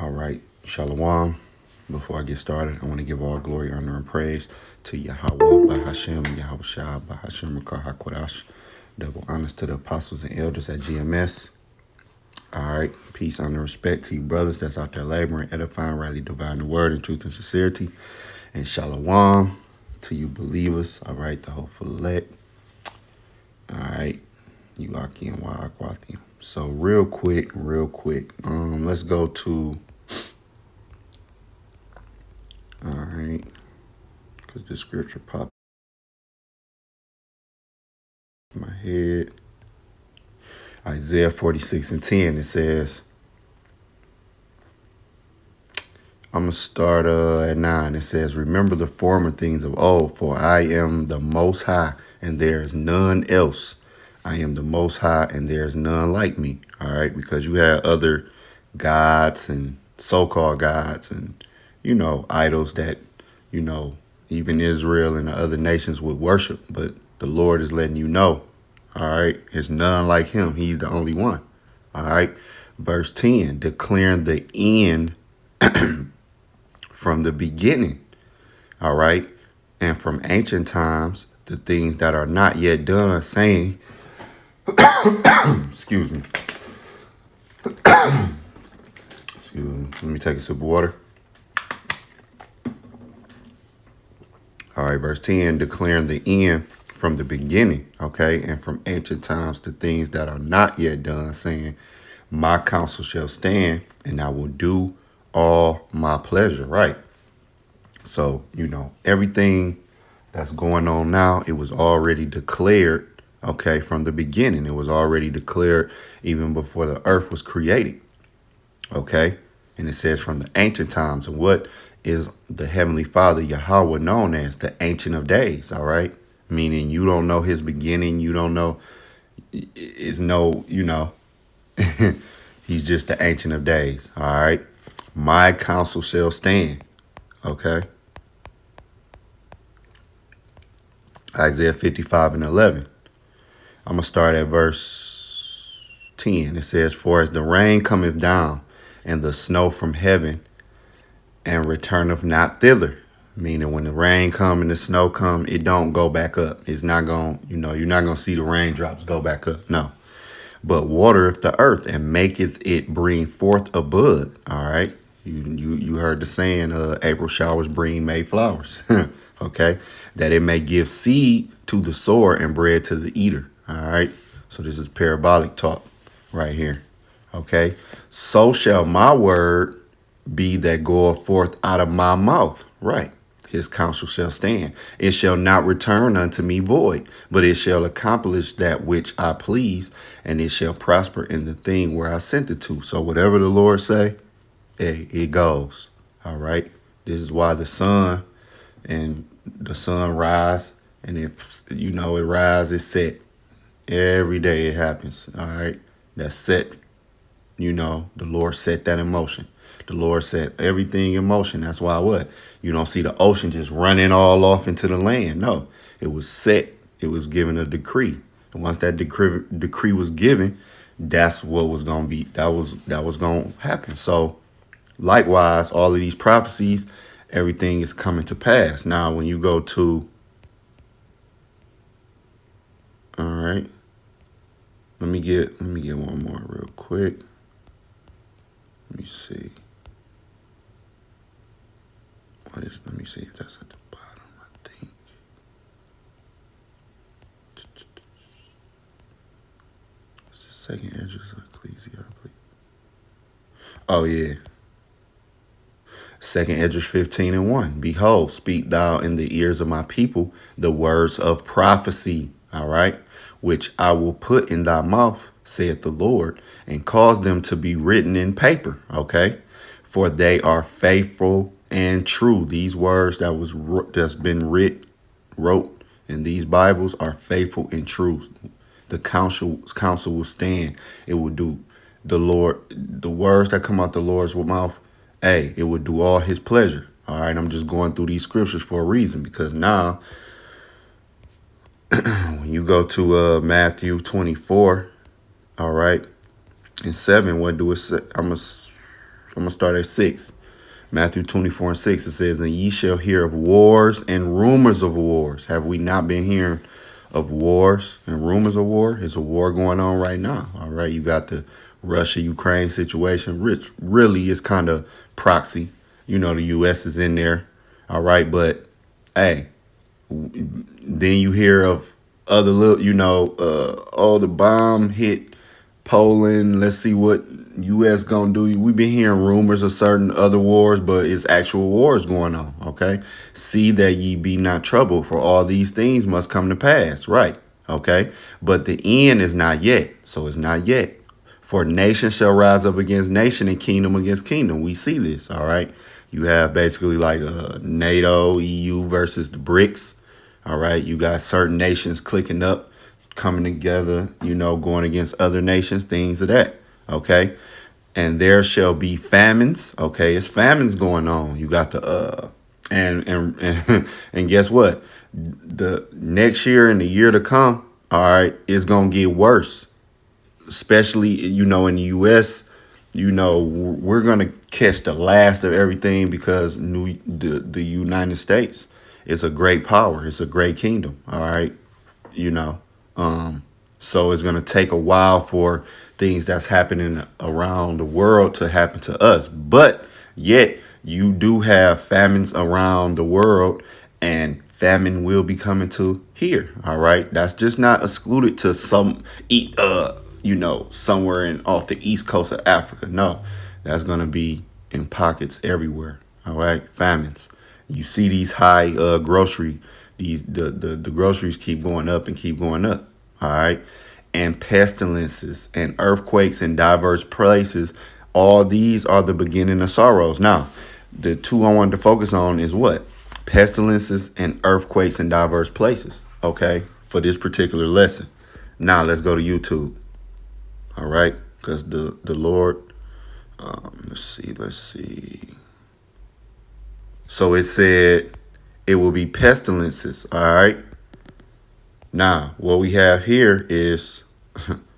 All right, Shalom. Before I get started, I want to give all glory, honor, and praise to Yahweh, Bahashem, Yahweh Shah, Bahashem, Rakah HaKodash. Double honors to the apostles and elders at GMS. All right, peace, honor, and respect to you brothers that's out there laboring, edifying, rightly dividing the word in truth and sincerity. And Shalom to you believers. All right, the hopeful elect. All right, you Akim, wa Akwathim. So real quick, let's go to, all right, because the scripture popped in my head. Isaiah 46:10, it says, I'm going to start at 9. It says, remember the former things of old, for I am the Most High, and there is none else. I am the Most High, and there is none like me. All right, because you had other gods and so-called gods and, idols that, even Israel and the other nations would worship. But the Lord is letting you know, all right, there's none like him. He's the only one. All right, verse 10, declaring the end from the beginning, all right, and from ancient times, the things that are not yet done, saying, excuse me, let me take a sip of water. All right, verse 10, declaring the end from the beginning, okay, and from ancient times, the things that are not yet done, saying, my counsel shall stand, and I will do all my pleasure, right? So, everything that's going on now, it was already declared, okay, from the beginning. It was already declared even before the earth was created, okay? And it says from the ancient times. And what is the Heavenly Father, Yahweh, known as? The Ancient of Days, all right? Meaning you don't know his beginning. You don't know, he's just the Ancient of Days, all right? My counsel shall stand, okay? Isaiah 55:11. I'm going to start at verse 10. It says, for as the rain cometh down and the snow from heaven and returneth not thither. Meaning when the rain come and the snow come, it don't go back up. It's not going, you're not going to see the raindrops go back up. No. But watereth the earth and maketh it bring forth a bud. All right. You heard the saying, April showers bring May flowers. Okay. That it may give seed to the sower and bread to the eater. All right. So this is parabolic talk right here. Okay. So shall my word be that goeth forth out of my mouth. Right. His counsel shall stand. It shall not return unto me void, but it shall accomplish that which I please, and it shall prosper in the thing where I sent it to. So whatever the Lord say, hey, it goes. All right. This is why the sun rise, and if it rise, it's set. Every day it happens. All right. That's set. The Lord set that in motion. The Lord set everything in motion. That's why what? You don't see the ocean just running all off into the land. No, it was set. It was given a decree. And once that decree was given, that's what was going to be. That was going to happen. So likewise, all of these prophecies, everything is coming to pass. Now, when you go to, all right, let me get one more real quick. Let me see. Let me see if that's at the bottom, I think. It's the second Esdras of Ecclesiastes. Oh, yeah. Second Esdras 15:1. Behold, speak thou in the ears of my people the words of prophecy, all right, which I will put in thy mouth, saith the Lord, and cause them to be written in paper, okay? For they are faithful and true. These words that's been wrote in these Bibles are faithful and true. The counsel will stand. It will do the words that come out the Lord's mouth. Hey, it would do all his pleasure. All right. I'm just going through these scriptures for a reason, because now when you go to Matthew 24, all right, and 7, what do it say? I'm going to start at 6. Matthew 24:6, it says, and ye shall hear of wars and rumors of wars. Have we not been hearing of wars and rumors of war? There's a war going on right now. All right. You got the Russia-Ukraine situation, which really is kind of proxy. You know, the U.S. is in there. All right. But, hey, then you hear of other little, the bomb hit Poland. Let's see what U.S. gonna do. We've been hearing rumors of certain other wars, but it's actual wars going on. Okay, see that ye be not troubled, for all these things must come to pass. Right. Okay, but the end is not yet. So it's not yet. For nation shall rise up against nation and kingdom against kingdom. We see this. All right. You have basically like NATO, EU versus the BRICS. All right. You got certain nations clicking up, coming together, going against other nations, things of that. Okay. And there shall be famines. Okay. It's famines going on. You got the, and guess what? The next year and the year to come, all right, it's going to get worse, especially, in the U.S., we're going to catch the last of everything because the United States is a great power. It's a great kingdom. All right. So it's going to take a while for things that's happening around the world to happen to us. But yet you do have famines around the world, and famine will be coming to here. All right. That's just not excluded to somewhere off the east coast of Africa. No, that's going to be in pockets everywhere. All right. Famines. You see these high the groceries keep going up and keep going up. All right. And pestilences and earthquakes in diverse places. All these are the beginning of sorrows. Now, the two I wanted to focus on is what? Pestilences and earthquakes in diverse places. Okay. For this particular lesson. Now let's go to YouTube. All right. Because the Lord, let's see. So it said it will be pestilences. All right. Now, what we have here is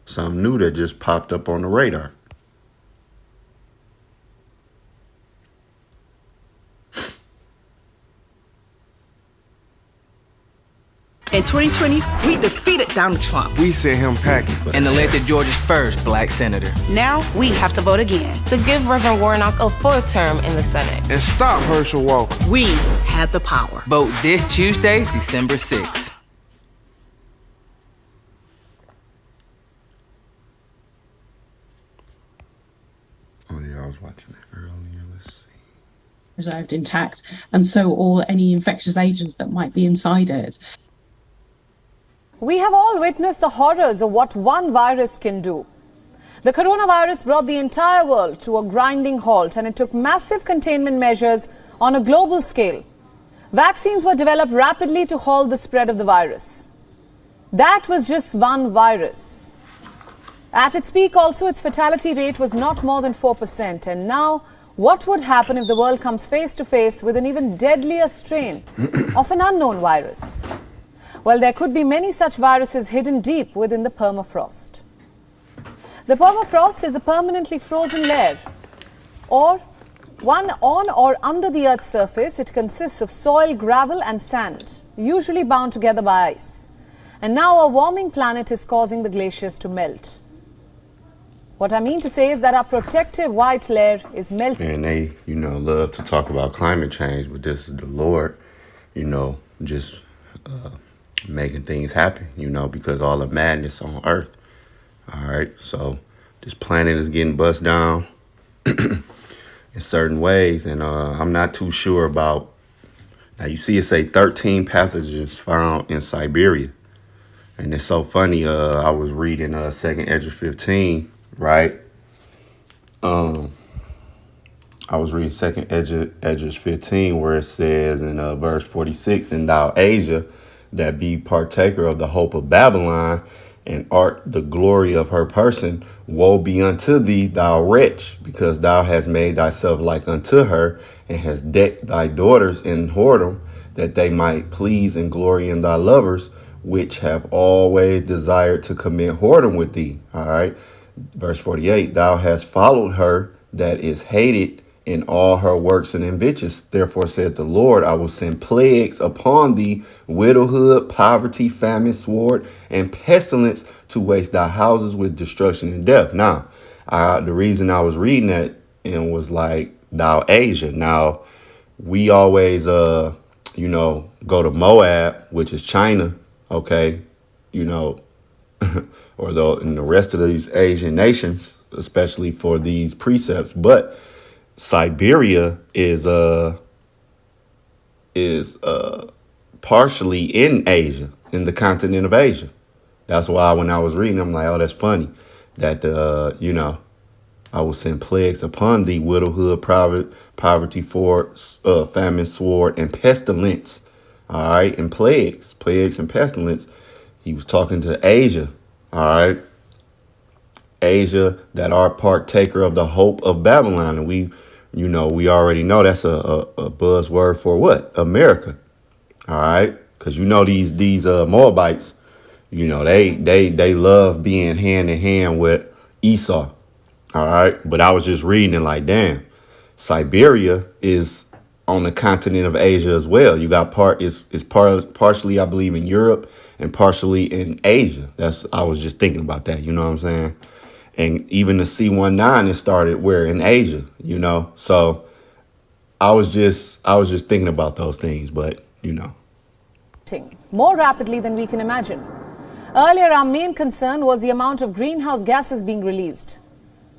something new that just popped up on the radar. In 2020, we defeated Donald Trump. We sent him packing. And elected Georgia's first black senator. Now we have to vote again. To give Reverend Warnock a full term in the Senate. And stop Herschel Walker. We have the power. Vote this Tuesday, December 6th. Oh, yeah, I was watching it earlier. Let's see. Preserved intact, and so all any infectious agents that might be inside it. We have all witnessed the horrors of what one virus can do. The coronavirus brought the entire world to a grinding halt, and it took massive containment measures on a global scale. Vaccines were developed rapidly to halt the spread of the virus. That was just one virus. At its peak also, its fatality rate was not more than 4%. And now, what would happen if the world comes face to face with an even deadlier strain of an unknown virus? Well, there could be many such viruses hidden deep within the permafrost. The permafrost is a permanently frozen layer, or one on or under the Earth's surface. It consists of soil, gravel and sand, usually bound together by ice. And now a warming planet is causing the glaciers to melt. What I mean to say is that our protective white layer is melting. And they, love to talk about climate change, but this is the Lord, just making things happen, because all the madness on Earth. All right. So this planet is getting bust down in certain ways. And I'm not too sure about. Now, you see it say 13 pathogens found in Siberia. And it's so funny. I was reading 2nd Esdras 15, right? I was reading 2nd Esdras 15, where it says in verse 46, and thou Asia, that be partaker of the hope of Babylon, and art the glory of her person, woe be unto thee, thou wretch, because thou hast made thyself like unto her, and hast decked thy daughters in whoredom, that they might please and glory in thy lovers, which have always desired to commit whoredom with thee. All right. Verse 48, thou hast followed her that is hated in all her works and inventions. Therefore said the Lord, I will send plagues upon thee, widowhood, poverty, famine, sword, and pestilence to waste thy houses with destruction and death. Now, the reason I was reading that and was like, thou Asia. Now, we always, go to Moab, which is China, okay, or in the rest of these Asian nations, especially for these precepts. But Siberia is partially in Asia, in the continent of Asia. That's why when I was reading, I'm like, oh, that's funny that, I will send plagues upon thee, widowhood, poverty, famine, sword, and pestilence. All right. And plagues and pestilence. He was talking to Asia. All right. Asia that are partaker of the hope of Babylon. And we already know that's a buzzword for what? America. All right. Because these Moabites, they love being hand in hand with Esau. All right. But I was just reading and like, damn, Siberia is on the continent of Asia as well. You got partially, I believe, in Europe and partially in Asia. I was just thinking about that. You know what I'm saying? And even the C-19, it started where? In Asia, So I was just thinking about those things, but, More rapidly than we can imagine. Earlier, our main concern was the amount of greenhouse gases being released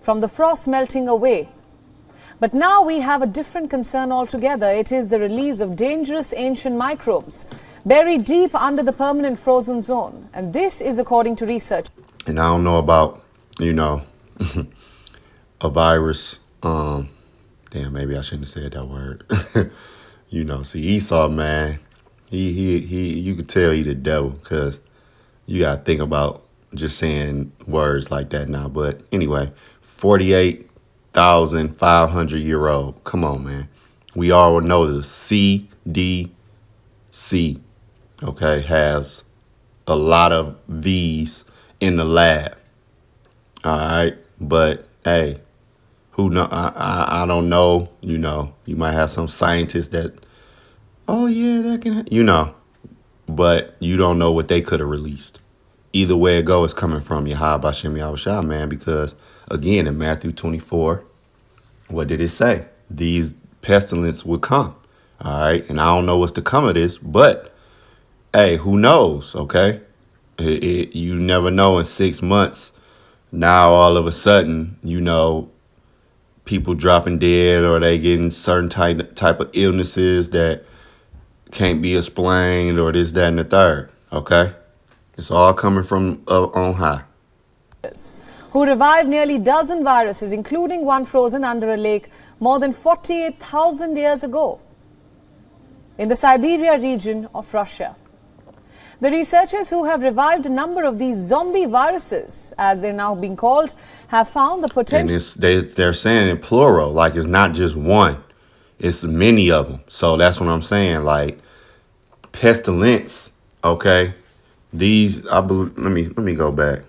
from the frost melting away. But now we have a different concern altogether. It is the release of dangerous ancient microbes buried deep under the permanent frozen zone. And this is according to research. And I don't know about, a virus. Maybe I shouldn't have said that word. See, Esau, man, he you could tell he the devil, because you got to think about just saying words like that now. But anyway, 48,500-year-old. Come on, man. We all know the CDC, okay, has a lot of V's in the lab. All right. But, hey, who know? I don't know. You might have some scientists that, oh, yeah, that can, but you don't know what they could have released. Either way it go, it's coming from Yahweh Bashem Yahushua, man, because, again, in Matthew 24, what did it say? These pestilence would come, all right? And I don't know what's to come of this, but, hey, who knows, okay? You never know in 6 months. Now, all of a sudden, people dropping dead, or they getting certain type of illnesses that can't be explained, or this, that, and the third, okay? It's all coming from on high. Who revived nearly a dozen viruses, including one frozen under a lake more than 48,000 years ago in the Siberia region of Russia. The researchers who have revived a number of these zombie viruses, as they're now being called, have found the potential. And they're saying in plural, like it's not just one, it's many of them. So that's what I'm saying, like pestilence, okay? These, I believe, let me go back.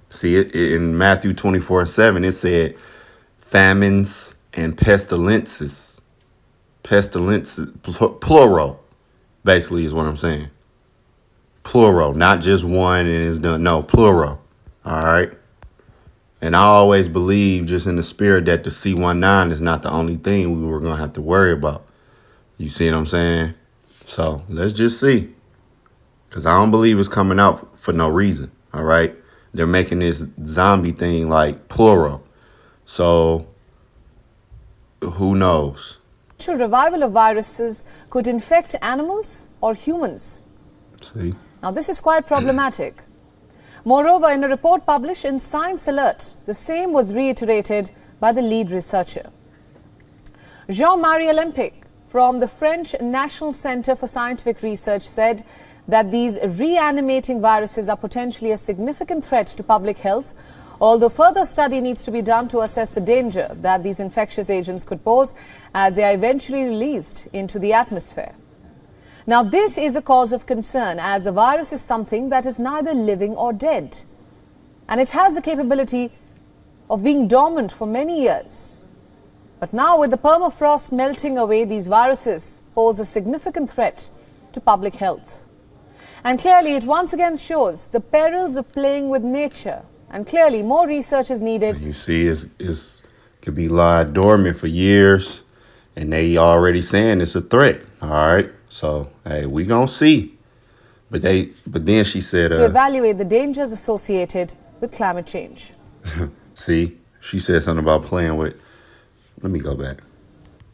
See it in Matthew 24:7. It said famines and pestilences. Pestilences, plural, basically is what I'm saying. Plural, not just one and it's done. No, plural. All right. And I always believe, just in the spirit, that the C-19 is not the only thing we were gonna have to worry about. You see what I'm saying? So let's just see. Because I don't believe it's coming out for no reason, all right? They're making this zombie thing like plural. So who knows? Revival of viruses could infect animals or humans. See? Now, this is quite problematic. Moreover, in a report published in Science Alert, the same was reiterated by the lead researcher. Jean-Marie Olympic from the French National Center for Scientific Research said that these reanimating viruses are potentially a significant threat to public health, although further study needs to be done to assess the danger that these infectious agents could pose as they are eventually released into the atmosphere. Now, this is a cause of concern, as a virus is something that is neither living or dead, and it has the capability of being dormant for many years. But now, with the permafrost melting away, these viruses pose a significant threat to public health. And clearly, it once again shows the perils of playing with nature. And clearly, more research is needed. You see, it's could be lied dormant for years, and they already saying it's a threat. All right, so hey, we gonna see. But then she said, To evaluate the dangers associated with climate change. see, she said something about playing with. Let me go back.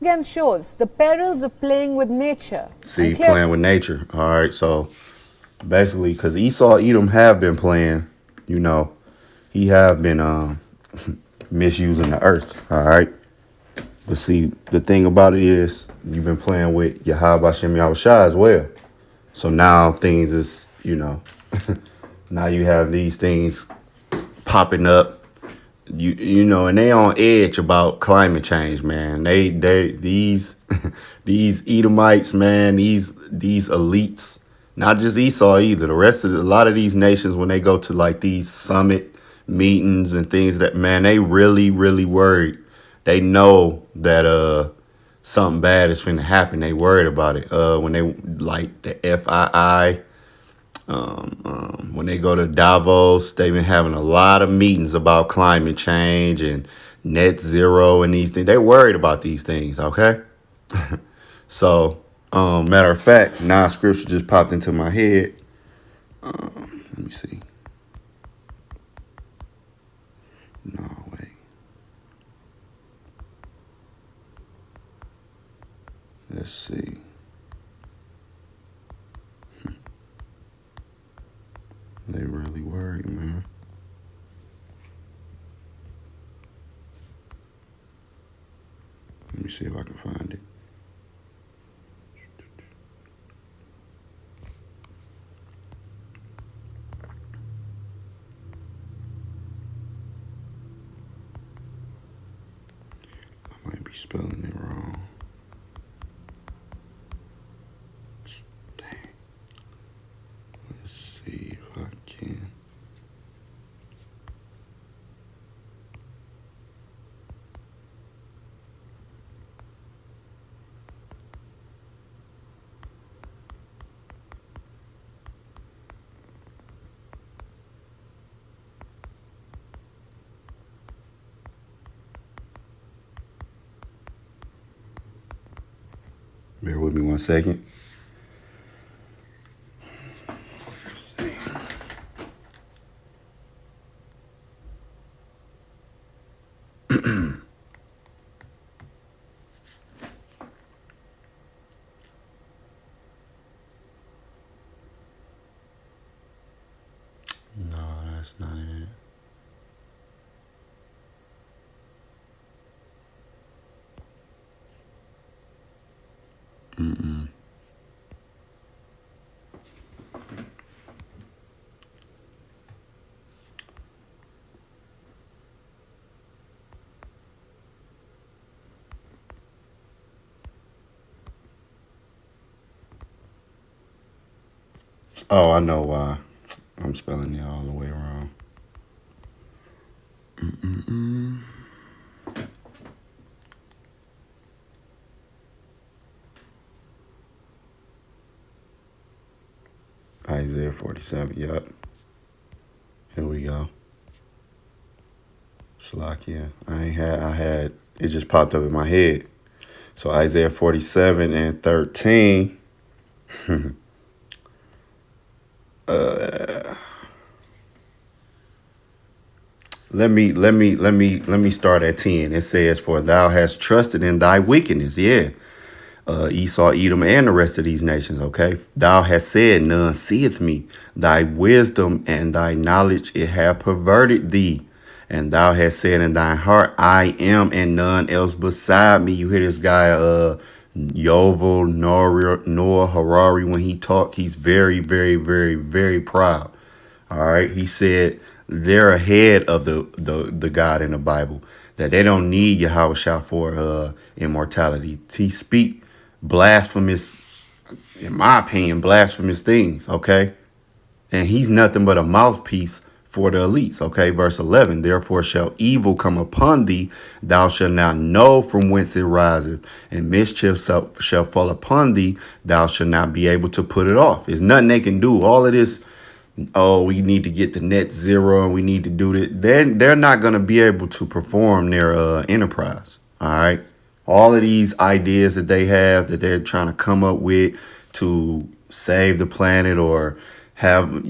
Again shows the perils of playing with nature. See, And clear- playing with nature. All right, so basically, because Esau, Edom have been playing, he have been misusing the earth. All right, but see, the thing about it is, you've been playing with Yahweh Hashem Yahushua as well. So now things is, now you have these things popping up. And they on edge about climate change, man. These Edomites, man, these elites, not just Esau either. The rest of a lot of these nations, when they go to like these summit meetings and things, that man, they really, really worried. They know that something bad is finna happen. They worried about it. When they like the FII. When they go to Davos, they've been having a lot of meetings about climate change and net zero and these things. They're worried about these things, okay? So, matter of fact, now scripture just popped into my head. Let me see. No, wait. Let's see. They really worried, man. Let me see if I can find it. I might be spelling it wrong. See if I can. Bear with me 1 second. No, that's not it. Oh, I know why. I'm spelling it all the way wrong. Isaiah 47, yep. Here we go. Shalakia. I had, it just popped up in my head. So Isaiah 47 and 13. Let me start at 10. It says, "For thou hast trusted in thy wickedness." Yeah. Esau, Edom, and the rest of these nations, okay? "Thou hast said, none seeth me. Thy wisdom and thy knowledge, it hath perverted thee. And thou hast said in thine heart, I am, and none else beside me." You hear this guy, Yovel Noah Harari, when he talk, he's very, very, very, very proud. All right. He said they're ahead of the God in the Bible, that they don't need Yahweh for immortality. He speak blasphemous, in my opinion, blasphemous things. Okay. And he's nothing but a mouthpiece for the elites. Okay, verse 11. Therefore shall evil come upon thee, thou shalt not know from whence it riseth, and mischief shall fall upon thee, thou shalt not be able to put it off. There's nothing they can do. All of this, oh, we need to get to net zero and we need to do that. They're not going to be able to perform their enterprise. All right. All of these ideas that they have that they're trying to come up with to save the planet or have,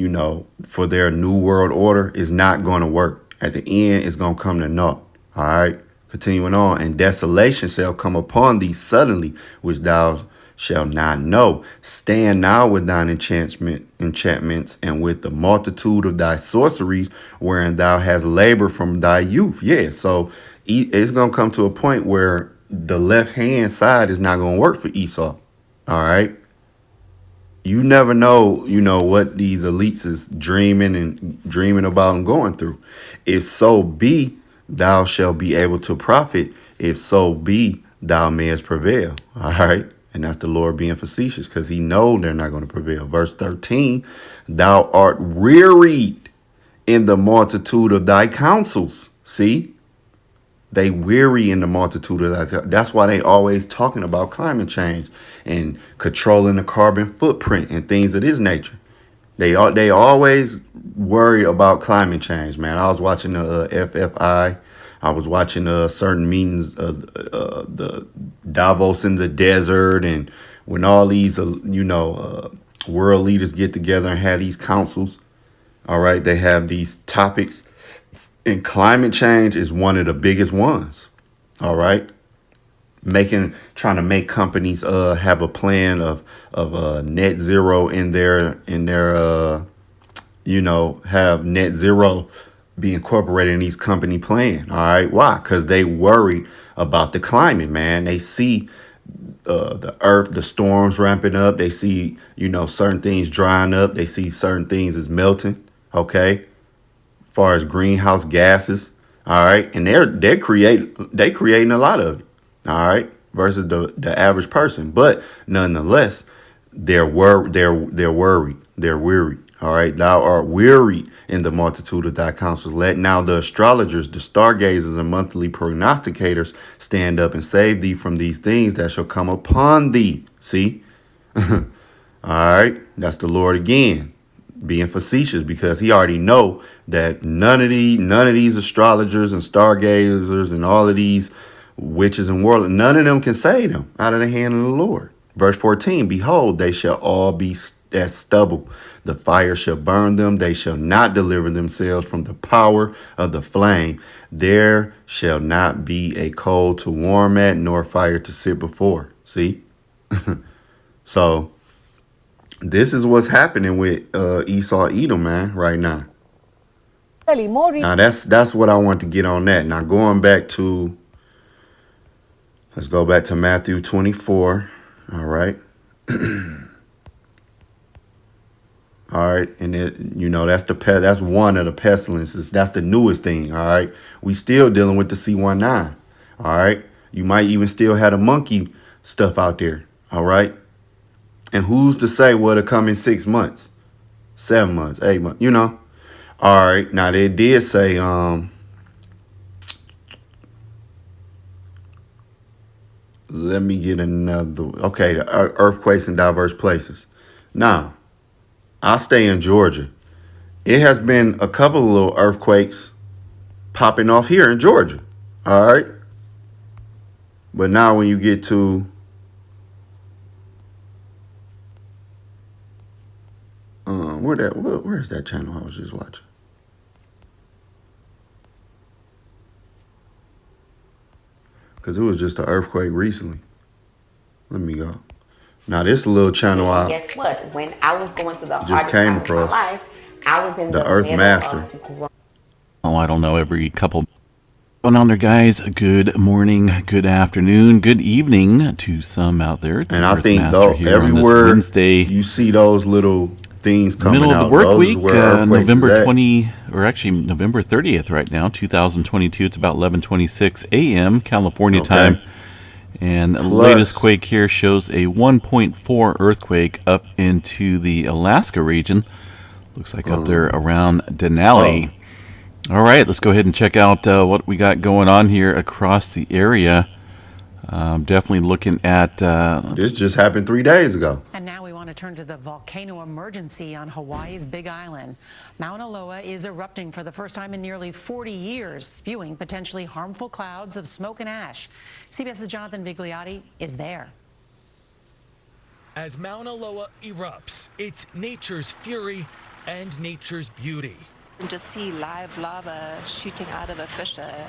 for their new world order is not going to work. At the end, it's going to come to naught. All right. Continuing on. And desolation shall come upon thee suddenly, which thou shalt not know. Stand now with thine enchantments and with the multitude of thy sorceries, wherein thou hast labored from thy youth. Yeah. So it's going to come to a point where the left hand side is not going to work for Esau. All right. You never know, what these elites is dreaming about and going through. If so be thou shalt be able to profit, if so be thou mayest prevail. All right. And that's the Lord being facetious because he knows they're not going to prevail. Verse 13, thou art wearied in the multitude of thy counsels. See? They weary in the multitude of that. That's why they always talking about climate change and controlling the carbon footprint and things of this nature. They always worried about climate change, man. I was watching the FFI. I was watching certain meetings of the Davos in the desert, and when all these world leaders get together and have these councils. All right, they have these topics. And climate change is one of the biggest ones. All right. Trying to make companies have a plan of net zero in their have net zero be incorporated in these company plan. All right. Why? Because they worry about the climate, man. They see the earth, the storms ramping up. They see, certain things drying up. They see certain things is melting. OK. Far as greenhouse gases, all right, and they creating a lot of it, all right, versus the average person. But nonetheless, they're worried, they're weary. All right, thou art weary in the multitude of thy counsels. Let now the astrologers, the stargazers, and monthly prognosticators stand up and save thee from these things that shall come upon thee. See, all right, that's the Lord again. Being facetious because he already know that none of these astrologers and stargazers and all of these witches and warlocks, none of them can save them out of the hand of the Lord. Verse 14, behold, they shall all be as stubble. The fire shall burn them. They shall not deliver themselves from the power of the flame. There shall not be a coal to warm at, nor fire to sit before. See? So this is what's happening with Esau Edom, man, right now. Now that's what I want to get on that. Now let's go back to Matthew 24. All right. All right, and that's one of the pestilences. That's the newest thing. All right, we still dealing with the C19. All right, you might even still have the monkey stuff out there. All right. And who's to say what will come in 6 months, 7 months, 8 months, All right. Now, they did say, let me get another. Okay. The earthquakes in diverse places. Now, I stay in Georgia. It has been a couple of little earthquakes popping off here in Georgia. All right. But now when you get to where's that channel I was just watching? Because it was just an earthquake recently. Let me go. Now this little channel guess what? When I was going through the just hardest came time across of my life, I was in the the Earth middle Master. of Oh, I don't know, every couple going on there, guys. Good morning, good afternoon, good evening to some out there. It's And Earth I think Master though here on this everywhere Wednesday, you see those little things coming middle of out, the work those is week, where earthquakes November is at. 20, or actually November 30th right now, 2022. It's about 11:26 a.m. California time. And the latest quake here shows a 1.4 earthquake up into the Alaska region. Looks like up there around Denali. All right, let's go ahead and check out what we got going on here across the area. Definitely looking at... this just happened 3 days ago. And now we want to turn to the volcano emergency on Hawaii's Big Island. Mauna Loa is erupting for the first time in nearly 40 years, spewing potentially harmful clouds of smoke and ash. CBS's Jonathan Vigliotti is there. As Mauna Loa erupts, it's nature's fury and nature's beauty. And to see live lava shooting out of a fissure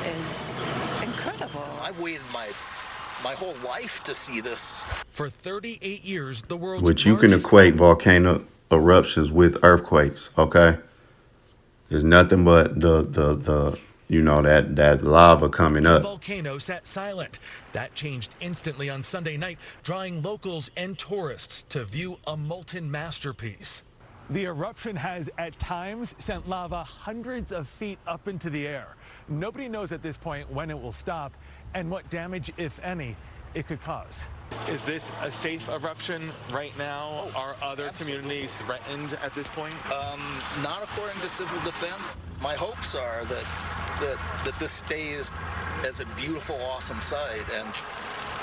is incredible. I waited my whole life to see this. For 38 years, the world's Which you can equate volcano eruptions with earthquakes, okay? There's nothing but the you know, that lava coming up. The volcano sat silent. That changed instantly on Sunday night, drawing locals and tourists to view a molten masterpiece. The eruption has, at times, sent lava hundreds of feet up into the air. Nobody knows at this point when it will stop and what damage, if any, it could cause. Is this a safe eruption right now? Are other communities threatened at this point? Not according to civil defense. My hopes are that this stays as a beautiful, awesome site and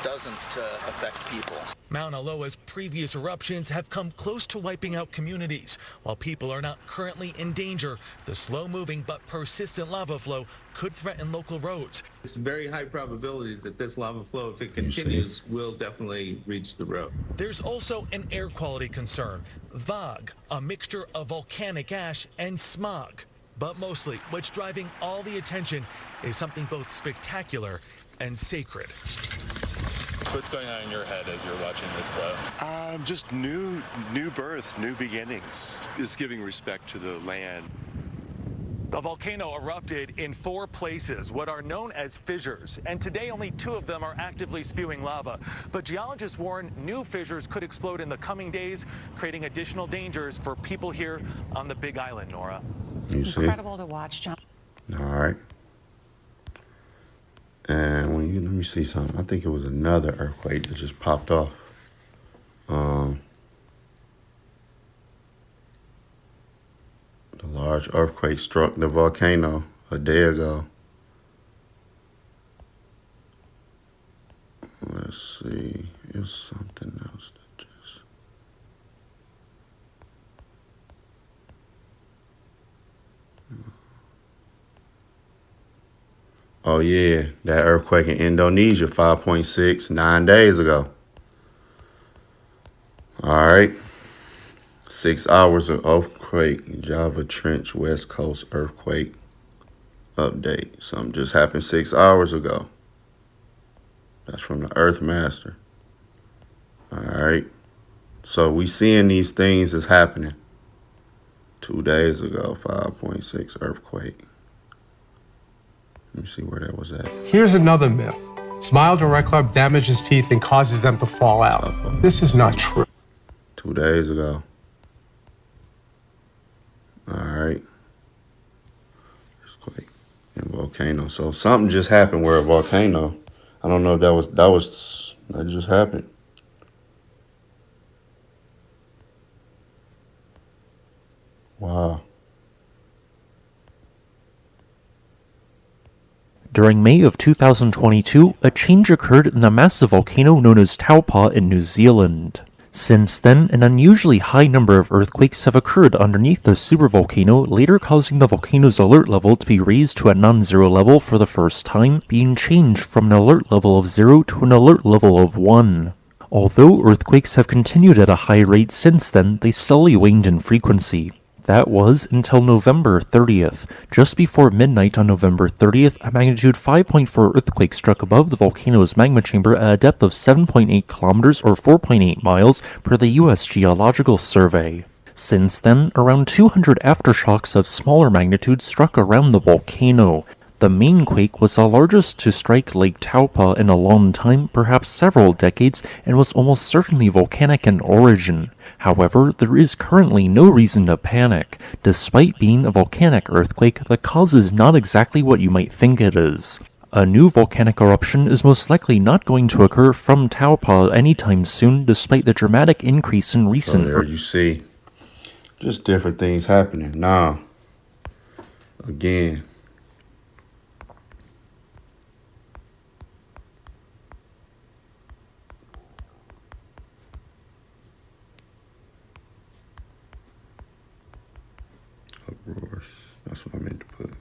doesn't affect people. Mauna Loa's previous eruptions have come close to wiping out communities. While people are not currently in danger, the slow-moving but persistent lava flow could threaten local roads. It's a very high probability that this lava flow, if it continues, will definitely reach the road. There's also an air quality concern. VOG, a mixture of volcanic ash and smog. But mostly, what's driving all the attention is something both spectacular and sacred. What's going on in your head as you're watching this flow? Just new birth, new beginnings. Just giving respect to the land. The volcano erupted in 4 places, what are known as fissures, and today only 2 of them are actively spewing lava. But geologists warn new fissures could explode in the coming days, creating additional dangers for people here on the Big Island, Nora. You see? Incredible to watch, John. All right. And let me see something. I think it was another earthquake that just popped off. The large earthquake struck the volcano a day ago. Let's see. It's something else that just... Oh, yeah, that earthquake in Indonesia, 5.6, 9 days ago. All right. 6 hours of earthquake, Java Trench, West Coast earthquake update. Something just happened 6 hours ago. That's from the Earthmaster. All right. So we seeing these things is happening. 2 days ago, 5.6 earthquake. Let me see where that was at. Here's another myth. Smile Direct Club damages teeth and causes them to fall out. This is not true. 2 days ago. All right. Earthquake and volcano. So something just happened where a volcano. I don't know if that just happened. Wow. During May of 2022, a change occurred in the massive volcano known as Taupo in New Zealand. Since then, an unusually high number of earthquakes have occurred underneath the supervolcano, later causing the volcano's alert level to be raised to a non-zero level for the first time, being changed from an alert level of 0 to an alert level of 1. Although earthquakes have continued at a high rate since then, they slowly waned in frequency. That was until November 30th. Just before midnight on November 30th, a magnitude 5.4 earthquake struck above the volcano's magma chamber at a depth of 7.8 kilometers or 4.8 miles per the U.S. Geological Survey. Since then, around 200 aftershocks of smaller magnitude struck around the volcano. The main quake was the largest to strike Lake Taupo in a long time, perhaps several decades, and was almost certainly volcanic in origin. However, there is currently no reason to panic. Despite being a volcanic earthquake, the cause is not exactly what you might think it is. A new volcanic eruption is most likely not going to occur from Taupo anytime soon, despite the dramatic increase in recent... So there you see, Just different things happening. Now, again, uproars. That's what I meant to put.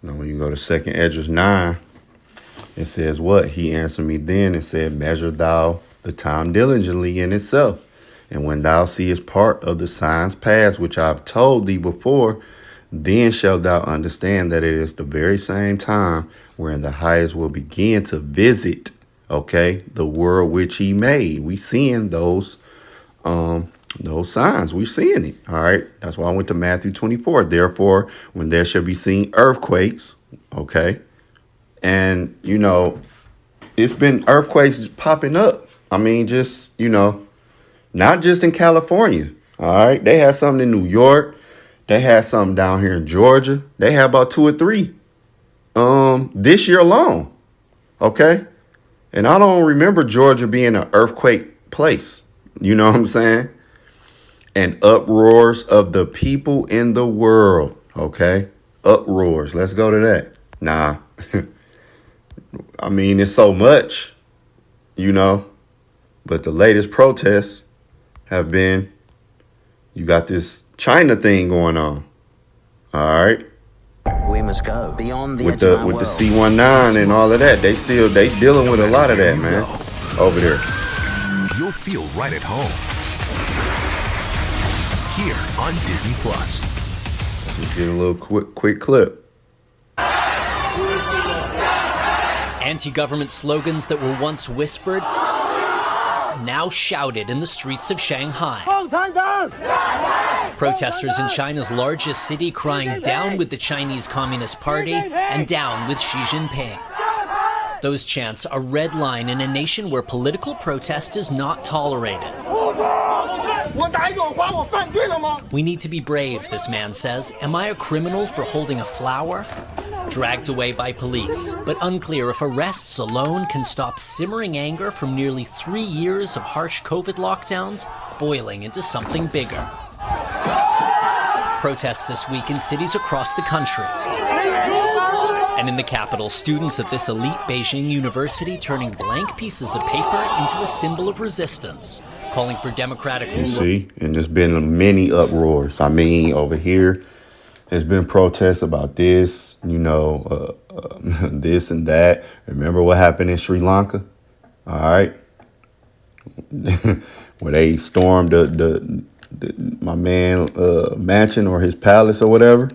Now, when you go to 2nd Esdras 9, it says what? He answered me then and said, measure thou the time diligently in itself. And when thou seest part of the signs past, which I have told thee before, then shalt thou understand that it is the very same time wherein the highest will begin to visit, okay, the world which he made. We seeing those signs. We're seeing it. All right. That's why I went to Matthew 24. Therefore, when there shall be seen earthquakes, okay. And, you know, it's been earthquakes popping up. I mean, just, you know, not just in California. All right. They had something in New York. They had something down here in Georgia. They had about 2 or 3 this year alone. Okay. And I don't remember Georgia being an earthquake place. You know what I'm saying? And uproars of the people in the world. Okay. Uproars. Let's go to that. Nah. I mean, it's so much, you know, but the latest protests have been, you got this China thing going on. All right. We must go beyond the with the C-19 and all of that. They dealing with a lot of that, man, over there. You'll feel right at home here on Disney Plus. Let's get a little quick clip. Anti-government slogans that were once whispered, now shouted in the streets of Shanghai. Protesters in China's largest city crying down with the Chinese Communist Party and down with Xi Jinping. Those chants are a red line in a nation where political protest is not tolerated. We need to be brave, this man says. Am I a criminal for holding a flower? Dragged away by police, but unclear if arrests alone can stop simmering anger from nearly 3 years of harsh COVID lockdowns boiling into something bigger. Protests this week in cities across the country. And in the capital, students at this elite Beijing university turning blank pieces of paper into a symbol of resistance, calling for democratic rule. You see, and there's been many uproars. I mean, over here, there's been protests about this, you know, this and that. Remember what happened in Sri Lanka? All right. Where they stormed my man mansion or his palace or whatever.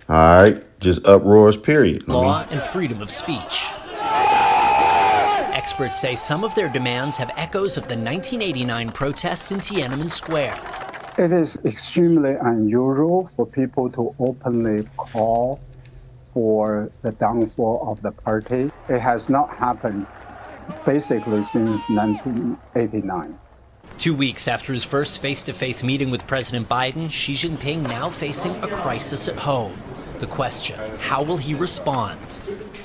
All right. Just uproars, period. Law and freedom of speech. Experts say some of their demands have echoes of the 1989 protests in Tiananmen Square. It is extremely unusual for people to openly call for the downfall of the party. It has not happened basically since 1989. 2 weeks after his first face-to-face meeting with President Biden, Xi Jinping now facing a crisis at home. The question, how will he respond?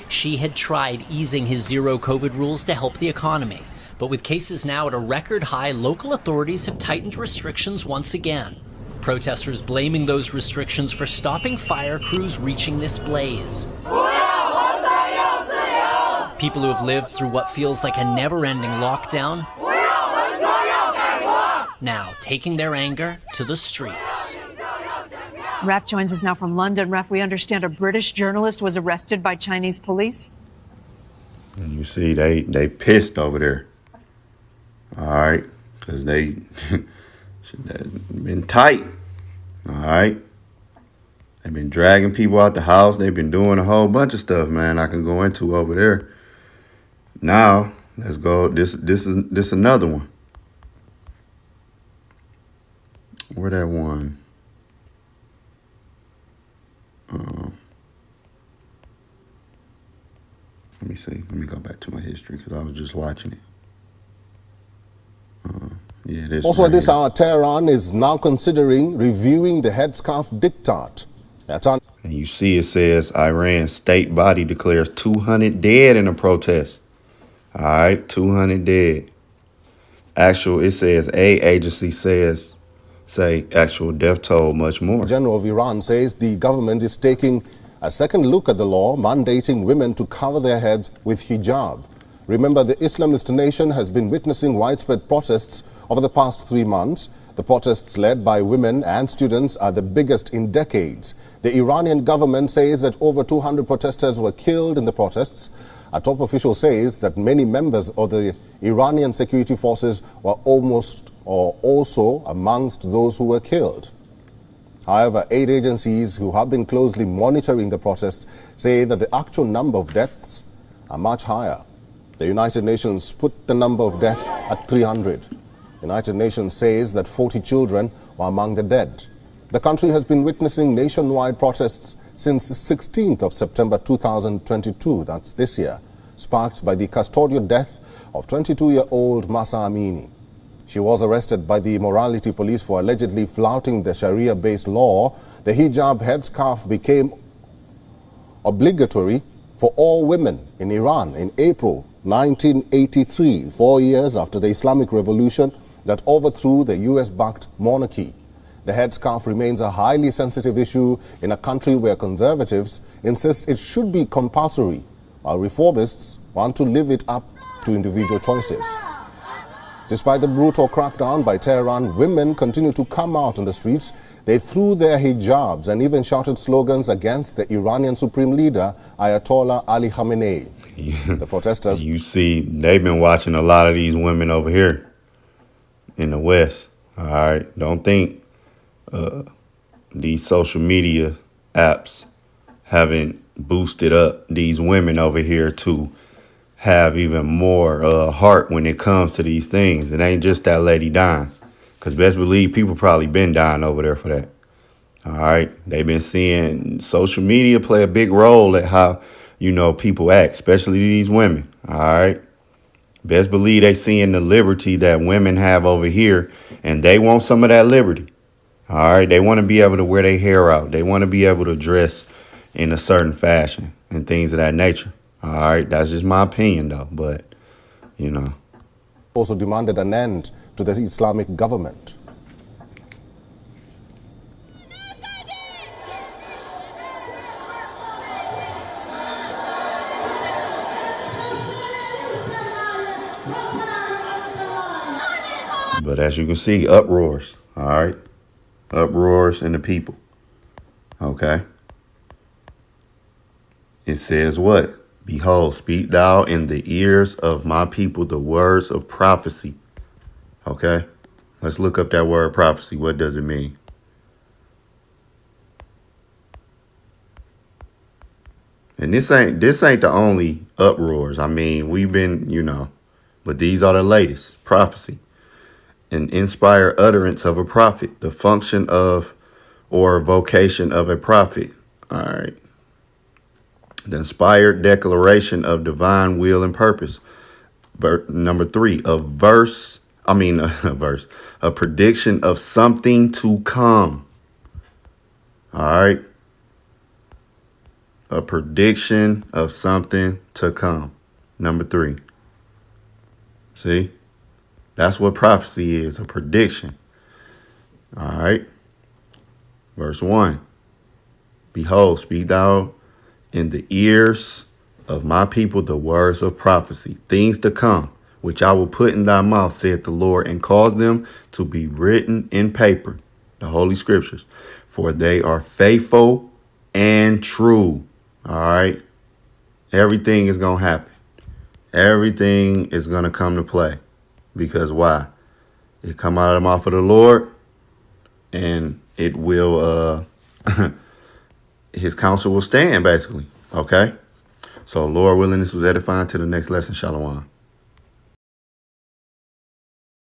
Xi had tried easing his zero COVID rules to help the economy. But with cases now at a record high, local authorities have tightened restrictions once again. Protesters blaming those restrictions for stopping fire crews reaching this blaze. People who have lived through what feels like a never-ending lockdown, now taking their anger to the streets. Raf joins us now from London. Raf, we understand a British journalist was arrested by Chinese police. And you see, they pissed over there. All right, because they been tight. All right, they've been dragging people out the house. They've been doing a whole bunch of stuff, man. I can go into over there. Now let's go. This is another one. Where that one? Let me see. Let me go back to my history because I was just watching it. Also, Tehran is now considering reviewing the headscarf diktat. And you see it says Iran state body declares 200 dead in a protest. All right, 200 dead. It says agency say actual death toll much more. The General of Iran says the government is taking a second look at the law mandating women to cover their heads with hijab. Remember, the Islamist nation has been witnessing widespread protests over the past 3 months. The protests led by women and students are the biggest in decades. The Iranian government says that over 200 protesters were killed in the protests. A top official says that many members of the Iranian security forces were also amongst those who were killed. However, aid agencies who have been closely monitoring the protests say that the actual number of deaths are much higher. The United Nations put the number of deaths at 300. The United Nations says that 40 children were among the dead. The country has been witnessing nationwide protests since the 16th of September 2022, that's this year, sparked by the custodial death of 22-year-old Mahsa Amini. She was arrested by the morality police for allegedly flouting the Sharia-based law. The hijab headscarf became obligatory for all women in Iran in April 1983, 4 years after the Islamic Revolution that overthrew the US-backed monarchy. The headscarf remains a highly sensitive issue in a country where conservatives insist it should be compulsory, while reformists want to live it up to individual choices. Despite the brutal crackdown by Tehran, women continue to come out on the streets. They threw their hijabs and even shouted slogans against the Iranian supreme leader, Ayatollah Ali Khamenei. The protesters... You see, they've been watching a lot of these women over here in the West. All right, don't think these social media apps haven't boosted up these women over here to have even more heart when it comes to these things. It ain't just that lady dying, because best believe people probably been dying over there for that. All right, they've been seeing social media play a big role at how, people act, especially these women. All right, best believe they seeing the liberty that women have over here, and they want some of that liberty. All right, they want to be able to wear their hair out. They want to be able to dress in a certain fashion and things of that nature. All right, that's just my opinion, though, but, also demanded an end to the Islamic government. But as you can see, uproars, all right? Uproars in the people, okay? It says what? Behold, speak thou in the ears of my people the words of prophecy. Okay? Let's look up that word prophecy. What does it mean? And this ain't the only uproars. I mean, we've been, but these are the latest. Prophecy. An inspired utterance of a prophet. The function of or vocation of a prophet. All right. The inspired declaration of divine will and purpose. Number 3, a prediction of something to come. All right. A prediction of something to come. Number 3. See? That's what prophecy is, a prediction. All right. Verse 1. Behold, speak thou in the ears of my people the words of prophecy, things to come, which I will put in thy mouth, saith the Lord, and cause them to be written in paper, the Holy Scriptures, for they are faithful and true. All right. Everything is going to happen. Everything is going to come to play. Because why? It come out of the mouth of the Lord, and it will, his counsel will stand, basically. Okay? So, Lord willing, this was edifying. To the next lesson. Shalom.